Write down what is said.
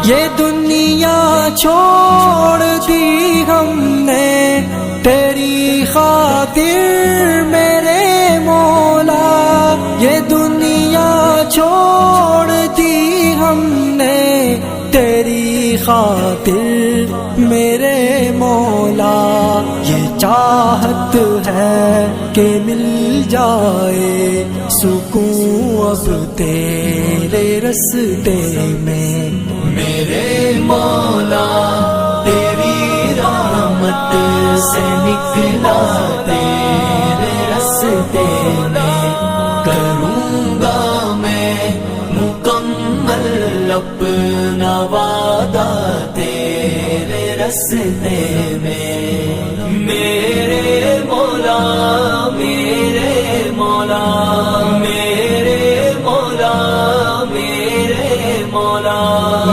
یہ دنیا چھوڑ دی ہم نے تیری خاطر میرے مولا، یہ دنیا چھوڑ دی ہم نے تیری خاطر میرے مولا، یہ چاہت ہے کہ مل جائے سکون اب تیرے رستے میں میرے مولا، تیری رحمت سے نکلا تیرے رستے میں، کروں گا میں مکمل اپنا وعدہ تیرے رستے میں میرے مولا۔